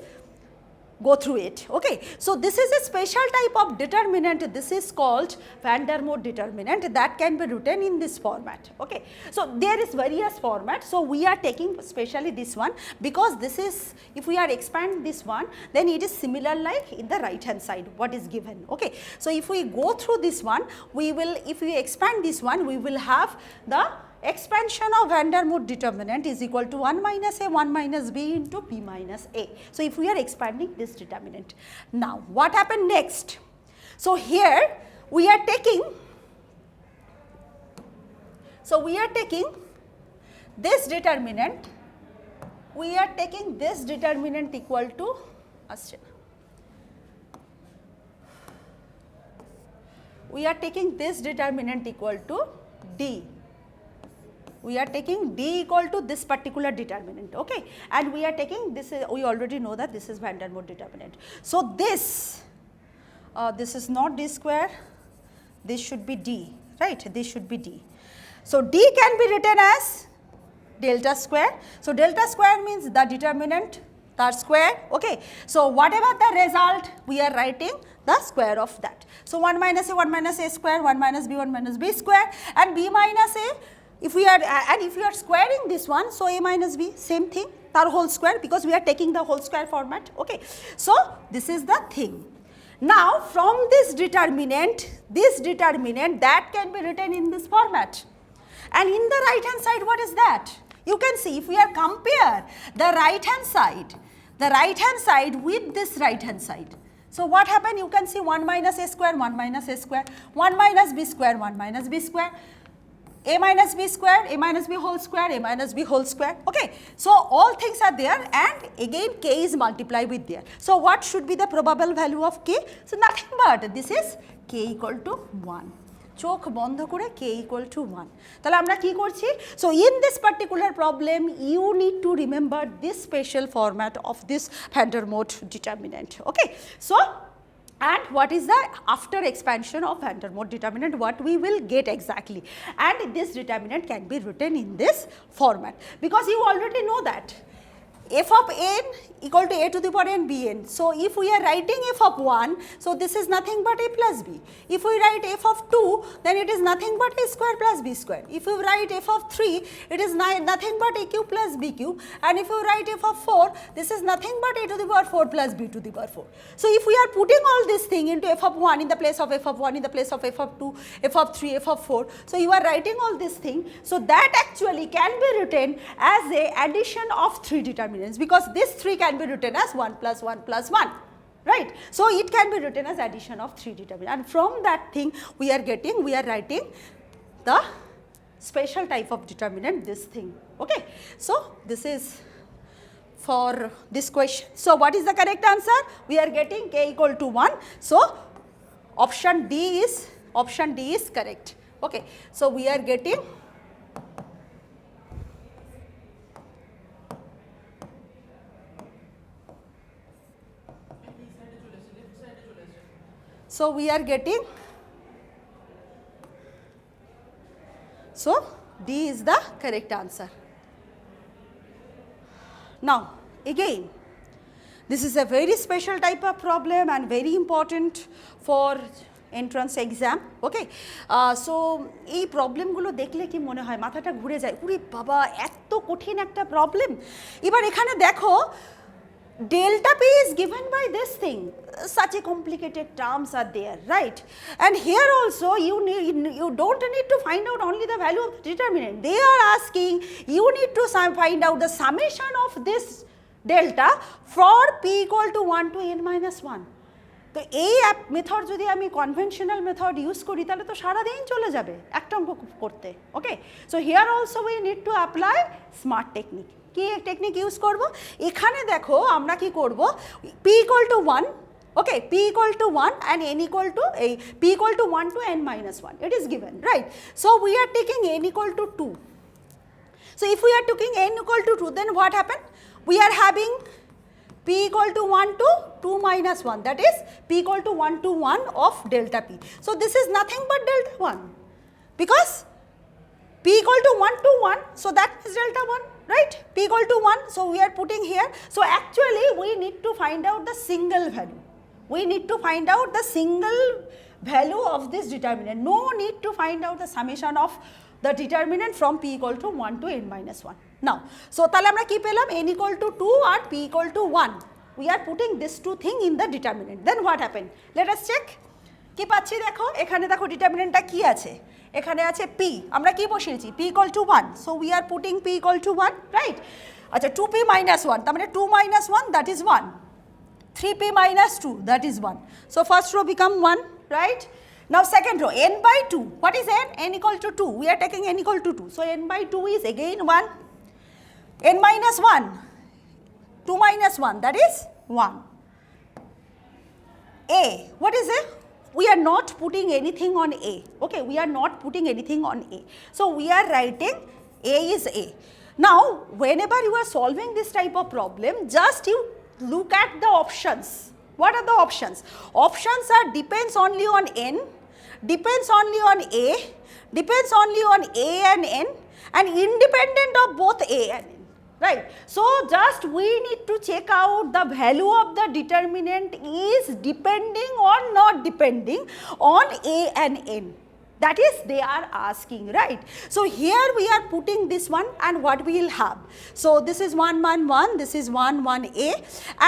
go through it, okay. So this is a special type of determinant, this is called van der Mode determinant, that can be written in this format, okay. So there is various formats, so we are taking specially this one, because this is, if we are expand this one, then it is similar like in the right hand side what is given, okay. So if we go through this one, we will, if we expand this one, we will have the expansion of van der Mode determinant is equal to 1 minus a 1 minus b into p minus a. So if we are expanding this determinant, now what happened next? So here we are taking, this determinant, we are taking this determinant equal to d. We are taking d equal to this particular determinant, okay, and we are taking this, we already know that this is van der Mode determinant. So this is not d square, this should be d, right, this should be d. So d can be written as delta square. So delta square means the determinant, the square, okay. So whatever the result, we are writing the square of that. So 1 minus a 1 minus a square, 1 minus b square, and b minus a, if we are, and if you are squaring this one, so a minus b, same thing, our whole square, because we are taking the whole square format, okay. So this is the thing. Now from this determinant that can be written in this format, and in the right hand side, what is that? You can see, if we are compare the right hand side with this right hand side, so what happened? You can see 1 minus a square, 1 minus a square, 1 minus b square, 1 minus b square. a minus b square, a minus b whole square, a minus b whole square. Okay. So all things are there, and again k is multiplied with there. So what should be the probable value of k? So nothing but this is k equal to 1. চোখ বন্ধ করে k equal to 1. তাহলে আমরা কি করছি? So in this particular problem you need to remember this special format of this van der Waals determinant. Okay. So and what is the after expansion of van der Waals determinant, what we will get exactly, and this determinant can be written in this format because you already know that f of n equal to a to the power n bn. So if we are writing f of 1, so this is nothing but a plus b. If we write f of 2, then it is nothing but a square plus b square. If you write f of 3, it is nothing but a cube plus b cube, and if you write f of 4, this is nothing but a to the power 4 plus b to the power 4. So if we are putting all this thing into f of 1 in the place of f of 1, in the place of f of 2, f of 3, f of 4, so you are writing all this thing, so that actually can be written as a addition of 3 determinants, because this 3 can be written as 1 plus 1 plus 1, right. So it can be written as addition of 3 determinants, and from that thing we are writing the special type of determinant, this thing. Okay. So this is for this question. So what is the correct answer? We are getting k equal to 1. So option D is correct. Okay. So we are getting so D is the correct answer. Now again, this is a very special type of problem and very important for entrance exam. Okay. So এই প্রবলেমগুলো দেখলে কি মনে হয়, মাথাটা ঘুরে যায়, উরে বাবা এত কঠিন একটা প্রবলেম। এবার এখানে দেখো delta p is given by this thing, such a complicated terms are there, right. And here also you don't need to find out only the value of the determinant, they are asking you need to find out the summation of this delta for p equal to 1 to n minus 1. তো এই method যদি আমি conventional method use করি তাহলে তো সারাদিন চলে যাবে একটা অঙ্ক করতে। Okay. So here also we need to apply smart technique. কি টেকনিক ইউজ করব? এখানে দেখো আমরা কি করব, p equal to 1, okay, p equal to 1 and n equal to p equal to 1 to n minus 1, it is given, right. So we are taking n equal to 2. So if we are taking n equal to 2, then what happened? We are having p equal to 1 to 2 minus 1, that is p equal to 1 to 1 of delta p. So this is nothing but delta 1, because p equal to 1 to 1, so that is delta 1, right. P equal to 1, so we are putting here. So actually we need to find out the single value. We need to find out the single value of this determinant. No need to find out the summation of the determinant from p equal to 1 to n minus 1. Now, so তাহলে আমরা কি পেলাম, n equal to 2 R p equal to 1. We are putting this two thing in the determinant. Then what happened? Let us check. কি পাচ্ছি দেখো, এখানে দেখো determinantটা কি আছে, এখানে আছে p, আমরা কি বসিয়েছি p equal to 1. So we are putting p equal to 1, right. আচ্ছা 2p minus 1, তার মানে 2 minus 1, that is 1. 3p minus 2, that is 1. So first row become 1, right. Now second row, n by 2, what is n? N equal to 2, we are taking n equal to 2. So n by 2 is again 1. N minus 1, 2 minus 1, that is 1. A, what is it? We are not putting anything on A, okay, we are not putting anything on A. So we are writing A is A. Now whenever you are solving this type of problem, just you look at the options. What are the options? Options are depends only on n, depends only on A, depends only on A and n, and independent of both A and n, right. So just we need to check out the value of the determinant is depending or not depending on A and n. That is they are asking, right. So here we are putting this one and what we will have. So this is 1 1 1, this is 1 1 A,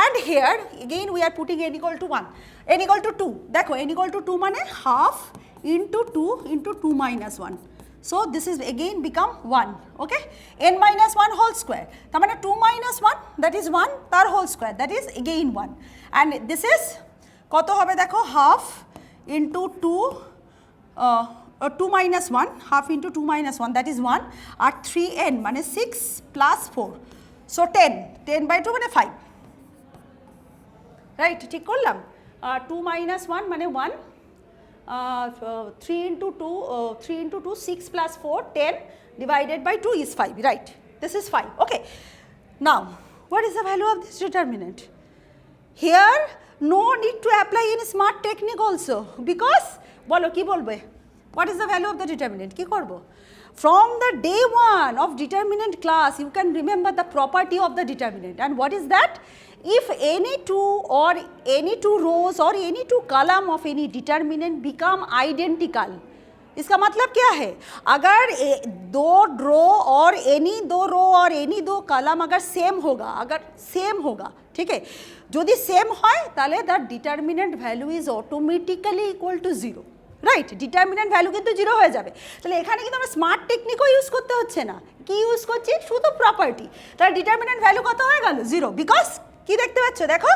and here again we are putting n equal to 1, n equal to 2. দেখো n equal to 2 মানে half into 2 minus 1. So this is again become 1, okay. n minus 1 whole square, তার মানে 2 minus 1, that is 1, তার whole square, that is again 1, and this is কত হবে দেখো, half into 2 2 minus 1, half into 2 minus 1, that is 1, R 3n মানে 6 plus 4, so 10 by 2 মানে 5, right, ঠিক করলাম। 2 minus 1 মানে 1, 3 into 2, 6 plus 4, 10 divided by 2 is 5, right, this is 5, okay. Now, what is the value of this determinant? Here, no need to apply any smart technique also, because, bolo ki bolbe? What is the value of the determinant? Ki korbo? From the day 1 of determinant class, you can remember the property of the determinant, and what is that? If any two rows or any two column of any determinant become identical, इसका मतलब क्या है? अगर दो रो और any दो कलम अगर सेम होगा, ठीक है, যদি সেম হয় তাহলে the determinant value is automatically equal to 0, right, determinant value কিন্তু 0 হয়ে যাবে। তাহলে এখানে কিন্তু আমরা স্মার্ট টেকনিকও ইউজ করতে হচ্ছে না, কি ইউজ করছি? শুধু প্রপার্টি। তাহলে ডিটারমিনেন্ট ভ্যালু কত হয়ে গেল? 0, বিকজ কি দেখতে পাচ্ছ, দেখো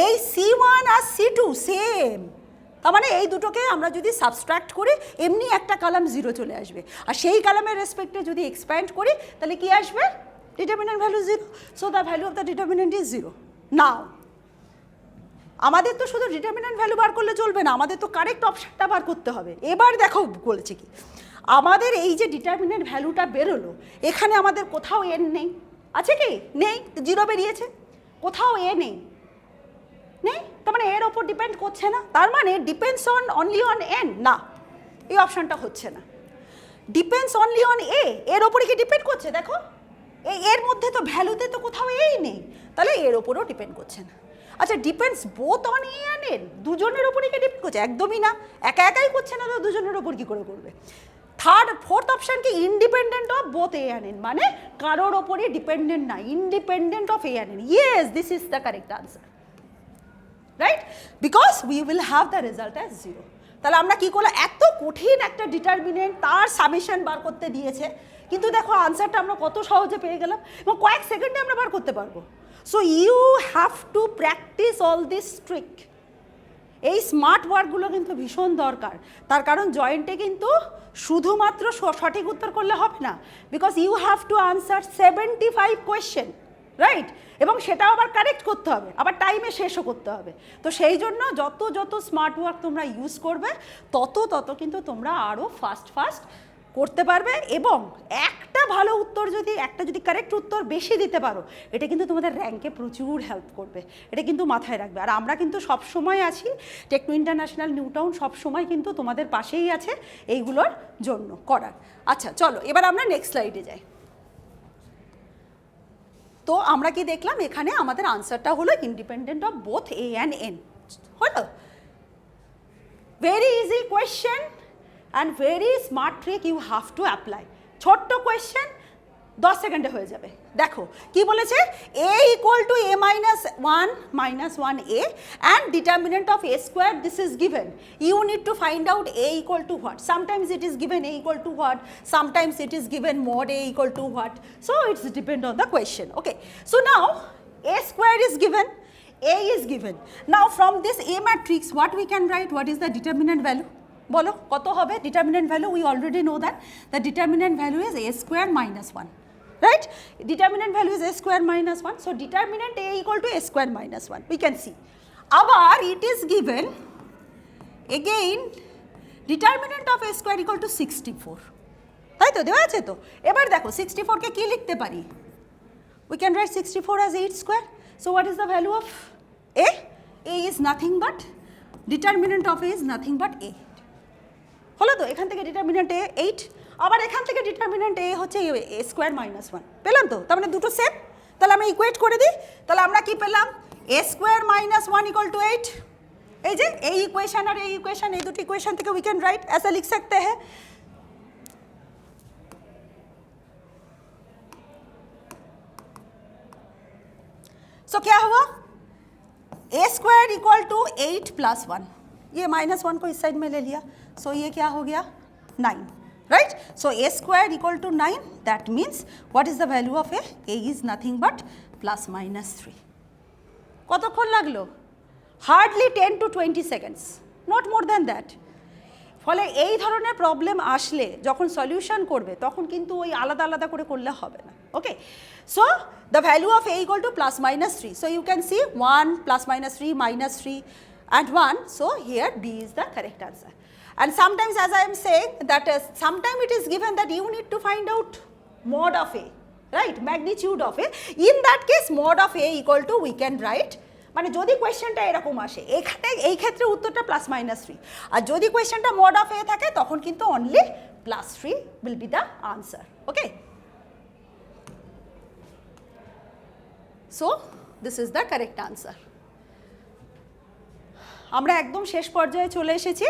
এই C1 আর C2 সেম, তার মানে এই দুটোকে আমরা যদি সাবস্ট্রাক্ট করি এমনি একটা কলাম 0 চলে আসবে, আর সেই কলামের রেসপেক্টে যদি এক্সপ্যান্ড করি তাহলে কি আসবে? Determinant value 0, so the value of the determinant is 0। নাও আমাদের তো শুধু ডিটারমিনেন্ট ভ্যালু বার করলে চলবে না, আমাদের তো কারেক্ট অপশানটা বার করতে হবে। এবার দেখো বলেছে কি, আমাদের এই যে ডিটারমিনেন্ট ভ্যালুটা বেরোলো, এখানে আমাদের কোথাও এন নেই, আছে কি? নেই, 0 বেরিয়েছে, কোথাও এ নেই, তার মানে এর ওপর ডিপেন্ড করছে না, তার মানে ডিপেন্ডস অনলি অন এন, না, এই অপশানটা হচ্ছে না। ডিপেন্ডস অনলি অন এ, এর ওপরে কি ডিপেন্ড করছে? দেখো এর মধ্যে তো ভ্যালুতে তো কোথাও এই নেই, তাহলে এর ওপরও ডিপেন্ড করছে না। আচ্ছা, depends both on a and N, দুজনের ওপরই কি ডিপেন্ড করছে? একদমই না, একাই করছে না, তো দুজনের ওপর কি করে করবে? ফোর্থ অপশান কি? Independent of both A and N, মানে কারোর ওপরই ডিপেন্ডেন্ট না, independent of A and N. Yes, this is the correct answer, right, because we will have the result as 0। তাহলে আমরা কি করলাম? এত কঠিন একটা ডিটারমিনেন্ট তার সামেশন বার করতে দিয়েছে, কিন্তু দেখো আনসারটা আমরা কত সহজে পেয়ে গেলাম এবং কয়েক সেকেন্ডে আমরা বার করতে পারবো। So you have to practice all this trick. এই স্মার্ট ওয়ার্কগুলো কিন্তু ভীষণ দরকার, তার কারণ জয়েন্টে কিন্তু শুধুমাত্র সঠিক উত্তর করলে হবে না, because you have to answer 75 question, right, এবং সেটাও আবার কারেক্ট করতে হবে, আবার টাইমে শেষও করতে হবে। তো সেই জন্য যত স্মার্ট ওয়ার্ক তোমরা ইউজ করবে তত কিন্তু তোমরা আরও ফাস্ট করতে পারবে, এবং একটা ভালো উত্তর যদি কারেক্ট উত্তর বেশি দিতে পারো, এটা কিন্তু তোমাদের র্যাঙ্কে প্রচুর হেল্প করবে, এটা কিন্তু মাথায় রাখবে। আর আমরা কিন্তু সবসময় আছি, টেকনো ইন্টারন্যাশনাল নিউ টাউন সবসময় কিন্তু তোমাদের পাশেই আছে এইগুলোর জন্য করার। আচ্ছা চলো এবার আমরা নেক্সট স্লাইডে যাই। তো আমরা কি দেখলাম? এখানে আমাদের আনসারটা হলো independent of both A and N, হলো। Very easy question and very smart trick you have to apply. ছোট্ট কোয়েশ্চেন 10 সেকেন্ডে হয়ে যাবে। দেখো কি বলেছে, a equal to a minus 1 a and determinant of a square, this is given. You need to find out a equal to what. Sometimes it is given a equal to what, sometimes it is given mod a equal to what. So it's depend on the question. Okay, so now a square is given, a is given. Now from this a matrix what we can write? What is the determinant value? বলো কত হবে determinant value? We already know that the determinant value is a square minus 1, right? Determinant value is a square minus 1, so determinant a equal to a square minus 1, we can see. আবার it is given again determinant of a square equal to 64, তাই তো দেওয়া আছে তো। এবার দেখো 64 কে কি লিখতে পারি? We can write 64 as 8 square. So what is the value of a? A is nothing but, determinant of a is nothing but 8, হলো তো। এখান থেকে ডিটারমিনেন্ট এ 8, আবার এখান থেকে ডিটারমিনেন্ট এ হচ্ছে a স্কোয়ার মাইনাস 1, পেলাম তো। তার মানে দুটো সেম, তাহলে আমরা ইকুয়েট করে দিই। তাহলে আমরা কি পেলাম? a square minus 1 equal to 8। এই যে এই ইকুয়েশন আর এই ইকুয়েশন, এই দুটো ইকুয়েশন থেকে উই ক্যান রাইট ऐसा लिख सकते हैं। सो क्या हुआ? a square equal to 8 plus 1, ये माइनस 1 को इस साइड में ले लिया, सो ये क्या हो गया? 9, right. So a square equal to 9, that means what is the value of a is nothing but plus minus 3। কতক্ষণ লাগলো? Hardly 10 to 20 seconds, not more than that. ফলে এই ধরনের প্রবলেম আসলে যখন সলিউশন করবে তখন কিন্তু ওই আলাদা আলাদা করে করলে হবে না, okay. So the value of a equal to plus minus 3, so you can see 1 plus minus 3 minus 3 and 1, so here B is the correct answer. And sometimes, as I am saying, that sometimes it is given that you need to find out mod of a, right, magnitude of a. In that case mod of a equal to we can write, মানে যদি কোয়েশ্চেনটা এরকম আসে এখানে এই ক্ষেত্রে উত্তরটা plus minus 3, আর যদি কোয়েশ্চেনটা mod of a থাকে তখন কিন্তু only plus 3 will be the answer, okay. So this is the correct answer. আমরা একদম শেষ পর্যায়ে চলে এসেছি।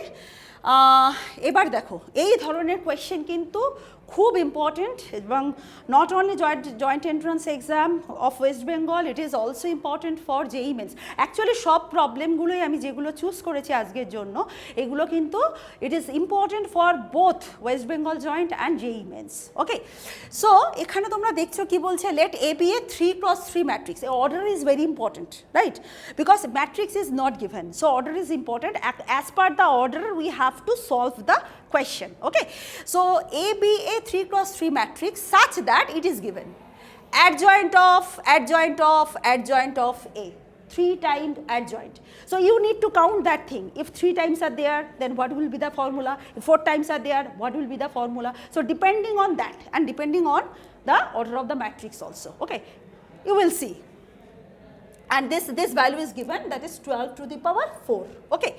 এবার দেখো এই ধরনের কোয়েশ্চেন কিন্তু খুব ইম্পর্টেন্ট, এবং not only joint entrance exam of West Bengal, it is also important for JEE Mains. Actually সব প্রবলেমগুলোই আমি যেগুলো চুজ করেছি আজকের জন্য এগুলো কিন্তু it is important for both West Bengal joint and JEE Mains, okay. So এখানে তোমরা দেখছো কি বলছে, let A be a 3x3 matrix. Order is very important, right, because matrix is not given, so order is important. As per the order we have to solve the question, okay. So a be a 3x3 matrix such that it is given adjoint of a, 3 times adjoint. So you need to count that thing. If 3 times are there, then what will be the formula? If 4 times are there, what will be the formula? So depending on that and depending on the order of the matrix also, okay, you will see. And this value is given, that is 12 to the power 4, okay.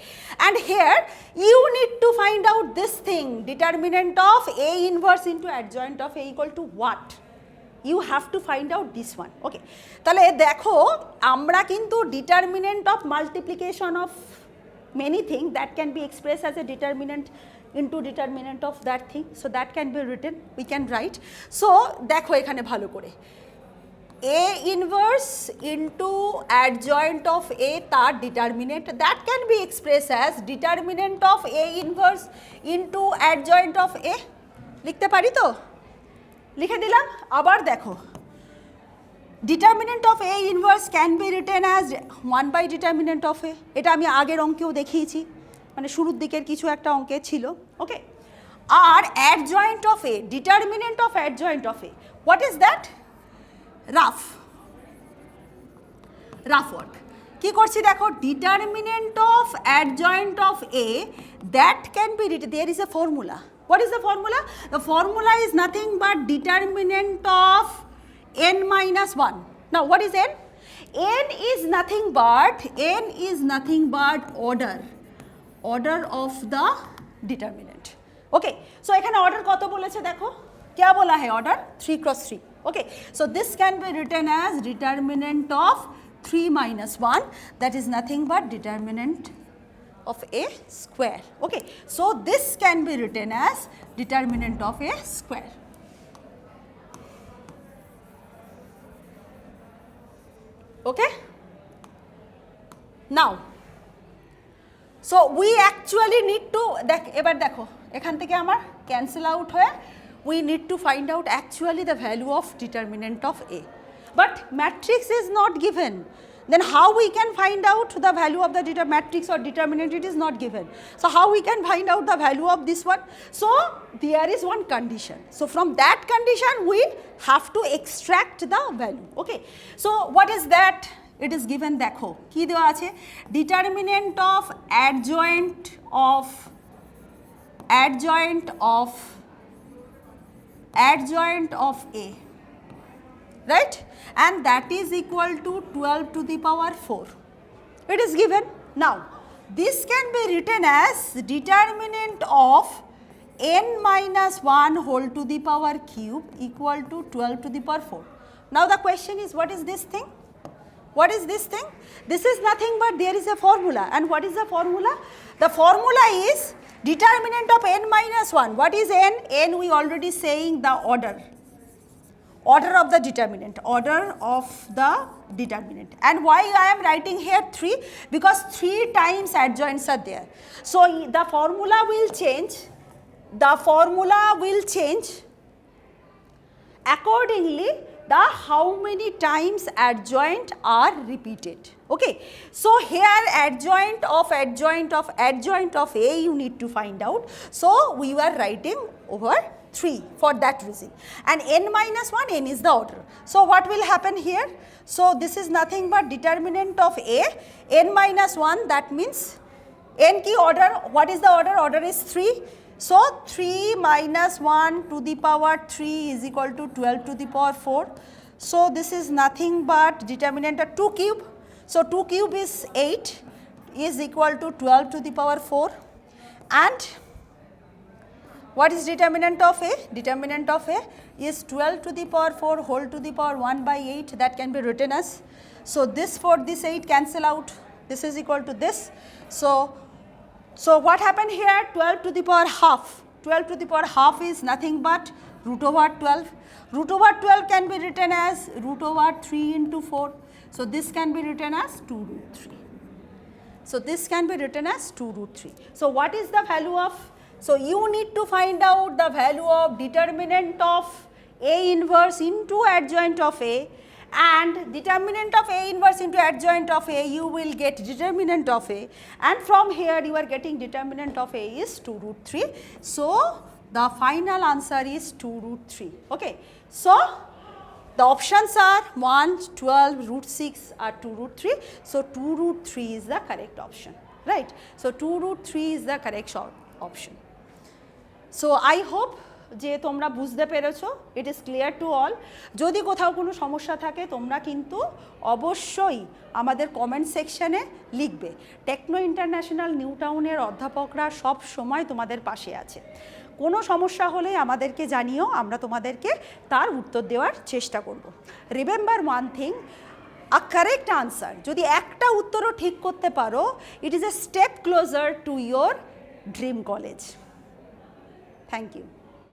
And here you need to find out this thing, determinant of a inverse into adjoint of a equal to what? You have to find out this one, okay. তাহলে দেখো আমরা কিন্তু determinant of multiplication of many things that can be expressed as a determinant into determinant of that thing, so that can be written, we can write. So দেখো এখানে ভালো করে a inverse into adjoint of a তার determinant, that can be expressed as determinant of a inverse into adjoint of a, লিখতে পারি তো, লিখে দিলাম। আবার দেখো determinant of a inverse can be written as 1 by determinant of a, এটা আমি আগের অঙ্কেও দেখিয়েছি, মানে শুরুর দিকের কিছু একটা অঙ্কে ছিল, ওকে। আর adjoint of a, determinant of adjoint of a, what is that? Rough work কি করছি দেখো, determinant of adjoint of a that can be written, there is a formula. What is the formula? The formula is nothing but determinant of n minus 1. Now what is n? n is nothing but order of the determinant, okay. So এখানে order কত বলেছে দেখো, क्या बोला है order? 3x3, okay. So this can be written as determinant of 3 minus 1, that is nothing but determinant of a square, okay. So this can be written as determinant of a square, okay. Now so we actually need to এবার দেখো এখান থেকে আমার cancel out হয়ে we need to find out actually the value of determinant of a, but matrix is not given. Then how we can find out the value of the matrix or determinant? It is not given. So how we can find out the value of this one? So there is one condition. So from that condition we have to extract the value, okay. So what is that? It is given, দেখো কি দেওয়া আছে, determinant of adjoint of a, right, and that is equal to 12 to the power 4. It is given. Now this can be written as determinant of n minus 1 whole to the power cube equal to 12 to the power 4. Now the question is, what is this thing? What is this thing? This is nothing but there is a formula, and what is the formula? The formula is determinant of n minus 1. What is n? N we already saying the order of the determinant, and why I am writing here 3? Because 3 times adjoints are there, so the formula will change accordingly the how many times adjoint are repeated. Okay. So, here adjoint of A you need to find out. So, we were writing over 3 for that reason, and n minus 1, n is the order. So, what will happen here? So, this is nothing but determinant of A, n minus 1, that means n ki order, what is the order? Order is 3. So, 3 minus 1 to the power 3 is equal to 12 to the power 4. So, this is nothing but determinant of 2 cube. So, 2 cube is 8 is equal to 12 to the power 4, and what is determinant of A? Determinant of A is 12 to the power 4 whole to the power 1 by 8, that can be written as. So, this 4, this 8 cancel out, this is equal to this. So, what happened here? 12 to the power half. 12 to the power half is nothing but root over 12. Root over 12 can be written as root over 3 into 4. So, this can be written as 2 root 3. So, this can be written as 2 root 3. So, what is the value of? So, you need to find out the value of determinant of A inverse into adjoint of A, and determinant of A inverse into adjoint of A, you will get determinant of A, and from here you are getting determinant of A is 2 root 3. So, the final answer is 2 root 3. Okay. So, the options are 1, 12, root 6 or 2 root 3. So, 2 root 3 is the correct option, right. So, 2 root 3 is the correct option. So, I hope যে তোমরা বুঝতে পেরেছো, it is clear to all. যদি কোথাও কোনো সমস্যা থাকে তোমরা কিন্তু অবশ্যই আমাদের কমেন্ট সেকশানে লিখবে। টেকনো ইন্টারন্যাশনাল নিউ টাউনের অধ্যাপকরা সব সময় তোমাদের পাশে আছে। কোনো সমস্যা হলে আমাদেরকে জানিও, আমরা তোমাদেরকে তার উত্তর দেওয়ার চেষ্টা করব। রিমেম্বার ওয়ান থিং, আ কারেক্ট আনসার যদি একটা উত্তরও ঠিক করতে পারো, it is a step closer to your dream college. Thank you.